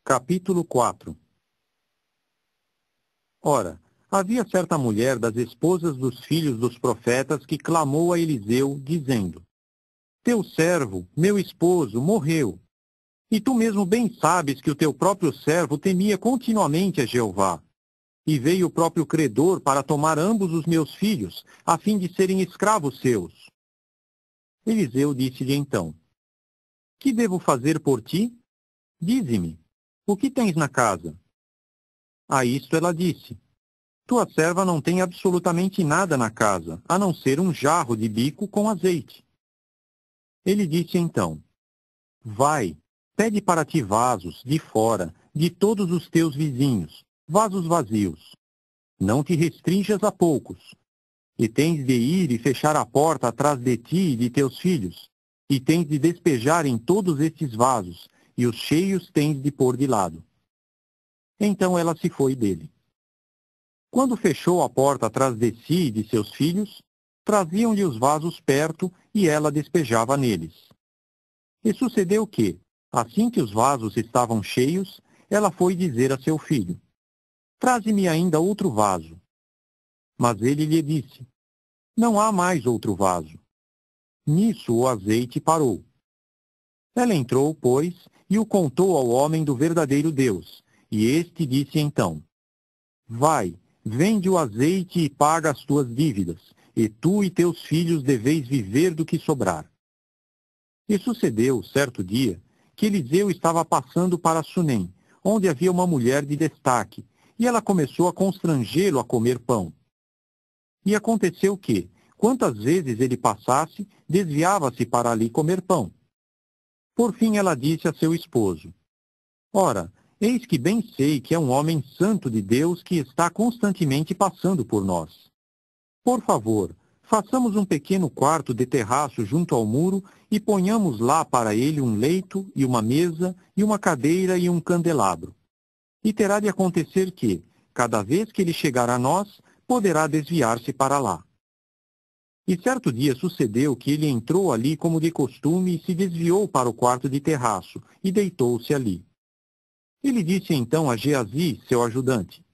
Capítulo 4. Ora, havia certa mulher das esposas dos filhos dos profetas que clamou a Eliseu, dizendo: Teu servo, meu esposo, morreu. E tu mesmo bem sabes que o teu próprio servo temia continuamente a Jeová. E veio o próprio credor para tomar ambos os meus filhos, a fim de serem escravos seus. Eliseu disse-lhe então: Que devo fazer por ti? Dize-me, o que tens na casa? A isto ela disse: Tua serva não tem absolutamente nada na casa, a não ser um jarro de bico com azeite. Ele disse então: Vai, pede para ti vasos, de fora, de todos os teus vizinhos, vasos vazios. Não te restrinjas a poucos. E tens de ir e fechar a porta atrás de ti e de teus filhos. E tens de despejar em todos estes vasos, e os cheios tens de pôr de lado. Então ela se foi dele. Quando fechou a porta atrás de si e de seus filhos, traziam-lhe os vasos perto e ela despejava neles. E sucedeu que, assim que os vasos estavam cheios, ela foi dizer a seu filho: Traze-me ainda outro vaso. Mas ele lhe disse: Não há mais outro vaso. Nisso o azeite parou. Ela entrou, pois, e o contou ao homem do verdadeiro Deus, e este disse então: Vai, vende o azeite e paga as tuas dívidas, e tu e teus filhos deveis viver do que sobrar. E sucedeu, certo dia, que Eliseu estava passando para Sunem, onde havia uma mulher de destaque, e ela começou a constrangê-lo a comer pão. E aconteceu que, quantas vezes ele passasse, desviava-se para ali comer pão. Por fim ela disse a seu esposo: Ora, eis que bem sei que é um homem santo de Deus que está constantemente passando por nós. Por favor, façamos um pequeno quarto de terraço junto ao muro e ponhamos lá para ele um leito e uma mesa e uma cadeira e um candelabro. E terá de acontecer que, cada vez que ele chegar a nós, poderá desviar-se para lá. E certo dia sucedeu que ele entrou ali como de costume e se desviou para o quarto de terraço e deitou-se ali. Ele disse então a Geazi, seu ajudante: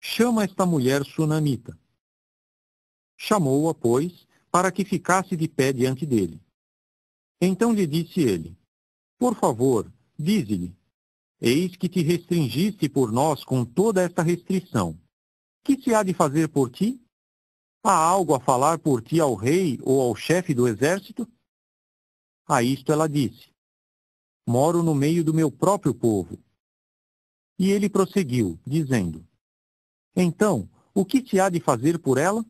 Chama esta mulher sunamita. Chamou-a, pois, para que ficasse de pé diante dele. Então lhe disse ele: Por favor, dize-lhe: Eis que te restringiste por nós com toda esta restrição. Que se há de fazer por ti? Há algo a falar por ti ao rei ou ao chefe do exército? A isto ela disse: Moro no meio do meu próprio povo. E ele prosseguiu, dizendo: Então, o que se há de fazer por ela?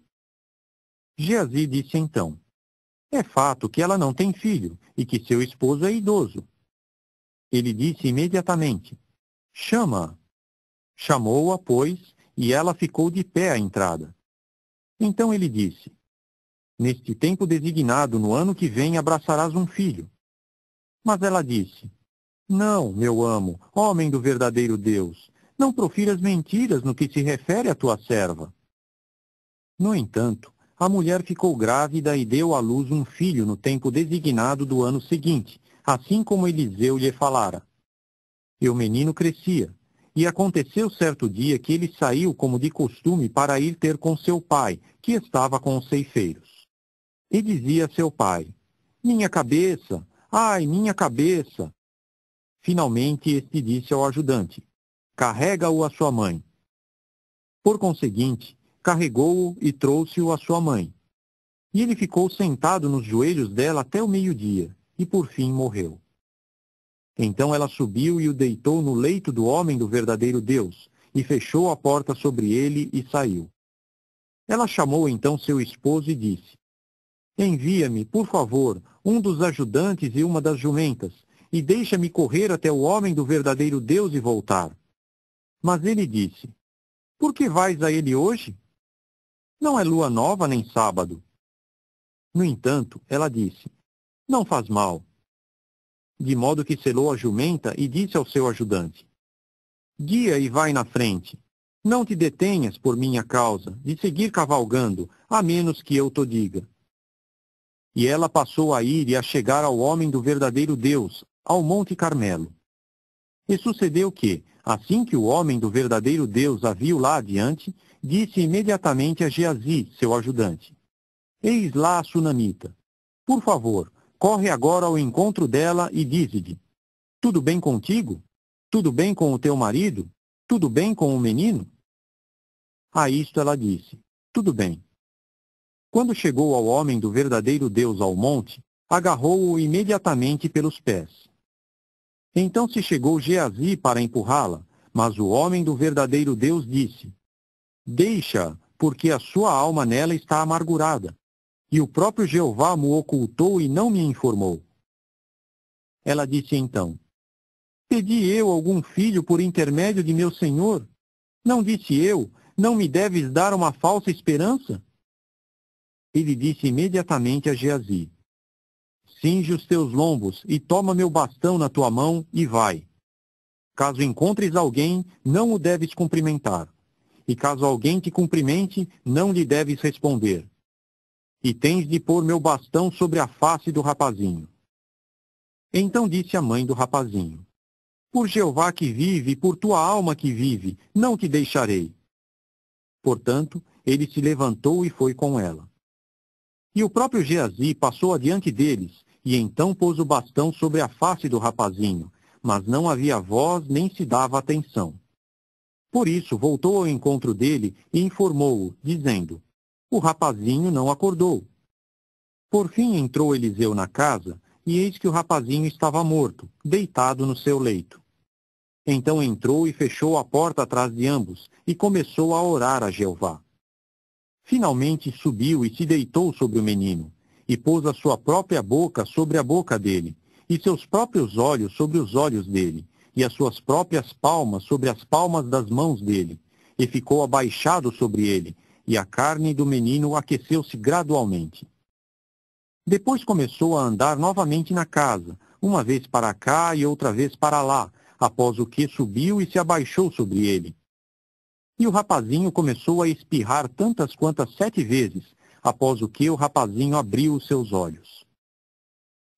Geazi disse então: É fato que ela não tem filho e que seu esposo é idoso. Ele disse imediatamente: Chama-a. Chamou-a, pois, e ela ficou de pé à entrada. Então ele disse: Neste tempo designado, no ano que vem, abraçarás um filho. Mas ela disse: Não, meu amo, homem do verdadeiro Deus, não profiras mentiras no que se refere à tua serva. No entanto, a mulher ficou grávida e deu à luz um filho no tempo designado do ano seguinte, assim como Eliseu lhe falara. E o menino crescia, e aconteceu certo dia que ele saiu como de costume para ir ter com seu pai, que estava com os ceifeiros. E dizia a seu pai: Minha cabeça, ai, minha cabeça! Finalmente este disse ao ajudante: Carrega-o à sua mãe. Por conseguinte, carregou-o e trouxe-o à sua mãe. E ele ficou sentado nos joelhos dela até o meio-dia, e por fim morreu. Então ela subiu e o deitou no leito do homem do verdadeiro Deus, e fechou a porta sobre ele e saiu. Ela chamou então seu esposo e disse: Envia-me, por favor, um dos ajudantes e uma das jumentas, e deixa-me correr até o homem do verdadeiro Deus e voltar. Mas ele disse: Por que vais a ele hoje? Não é lua nova nem sábado. No entanto, ela disse: Não faz mal. De modo que selou a jumenta e disse ao seu ajudante: Guia e vai na frente. Não te detenhas por minha causa, de seguir cavalgando, a menos que eu te diga. E ela passou a ir e a chegar ao homem do verdadeiro Deus, ao Monte Carmelo. E sucedeu que, assim que o homem do verdadeiro Deus a viu lá adiante, disse imediatamente a Geazi, seu ajudante: Eis lá a sunamita. Por favor, corre agora ao encontro dela e dize-lhe: Tudo bem contigo? Tudo bem com o teu marido? Tudo bem com o menino? A isto ela disse: Tudo bem. Quando chegou ao homem do verdadeiro Deus ao monte, agarrou-o imediatamente pelos pés. Então se chegou Geazi para empurrá-la, mas o homem do verdadeiro Deus disse: Deixa, porque a sua alma nela está amargurada. E o próprio Jeová me ocultou e não me informou. Ela disse então: Pedi eu algum filho por intermédio de meu senhor? Não disse eu: Não me deves dar uma falsa esperança? Ele disse imediatamente a Geazi: Cinge os teus lombos e toma meu bastão na tua mão e vai. Caso encontres alguém, não o deves cumprimentar. E caso alguém te cumprimente, não lhe deves responder. E tens de pôr meu bastão sobre a face do rapazinho. Então disse a mãe do rapazinho: Por Jeová que vive e por tua alma que vive, não te deixarei. Portanto, ele se levantou e foi com ela. E o próprio Geazi passou adiante deles, e então pôs o bastão sobre a face do rapazinho, mas não havia voz nem se dava atenção. Por isso voltou ao encontro dele e informou-o, dizendo: O rapazinho não acordou. Por fim entrou Eliseu na casa, e eis que o rapazinho estava morto, deitado no seu leito. Então entrou e fechou a porta atrás de ambos, e começou a orar a Jeová. Finalmente subiu e se deitou sobre o menino, e pôs a sua própria boca sobre a boca dele, e seus próprios olhos sobre os olhos dele, e as suas próprias palmas sobre as palmas das mãos dele, e ficou abaixado sobre ele, e a carne do menino aqueceu-se gradualmente. Depois começou a andar novamente na casa, uma vez para cá e outra vez para lá, após o que subiu e se abaixou sobre ele. E o rapazinho começou a espirrar tantas quantas 7 vezes, após o que o rapazinho abriu os seus olhos.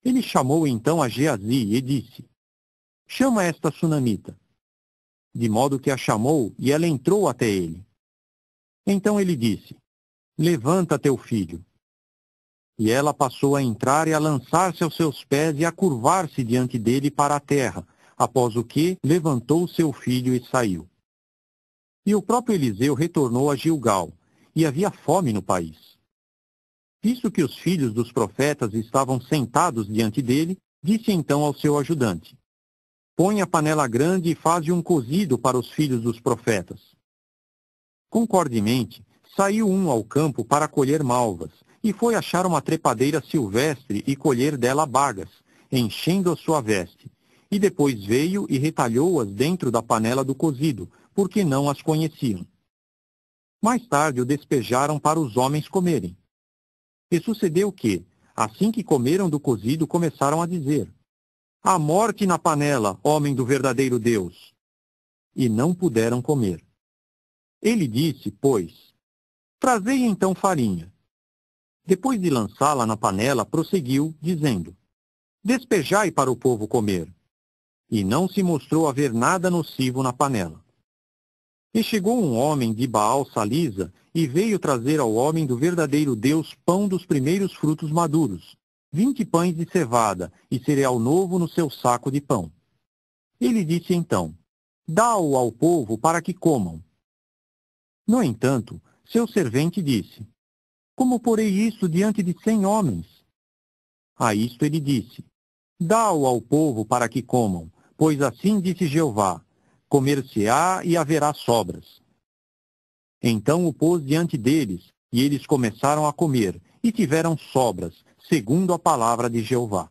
Ele chamou então a Geazi e disse: Chama esta sunamita. De modo que a chamou, e ela entrou até ele. Então ele disse: Levanta teu filho. E ela passou a entrar e a lançar-se aos seus pés e a curvar-se diante dele para a terra, após o que levantou seu filho e saiu. E o próprio Eliseu retornou a Gilgal, e havia fome no país. Visto que os filhos dos profetas estavam sentados diante dele, disse então ao seu ajudante: Põe a panela grande e faze um cozido para os filhos dos profetas. Concordemente, saiu um ao campo para colher malvas, e foi achar uma trepadeira silvestre e colher dela bagas, enchendo a sua veste. E depois veio e retalhou-as dentro da panela do cozido, porque não as conheciam. Mais tarde o despejaram para os homens comerem. E sucedeu que, assim que comeram do cozido, começaram a dizer: A morte na panela, homem do verdadeiro Deus! E não puderam comer. Ele disse, pois: Trazei então farinha. Depois de lançá-la na panela, prosseguiu, dizendo: Despejai para o povo comer. E não se mostrou haver nada nocivo na panela. E chegou um homem de Baal-Salisa e veio trazer ao homem do verdadeiro Deus pão dos primeiros frutos maduros, 20 pães de cevada e cereal novo no seu saco de pão. Ele disse então: Dá-o ao povo para que comam. No entanto, seu servente disse: Como porei isto diante de 100 homens? A isto ele disse: Dá-o ao povo para que comam, pois assim disse Jeová: Comer-se-á e haverá sobras. Então o pôs diante deles, e eles começaram a comer, e tiveram sobras, segundo a palavra de Jeová.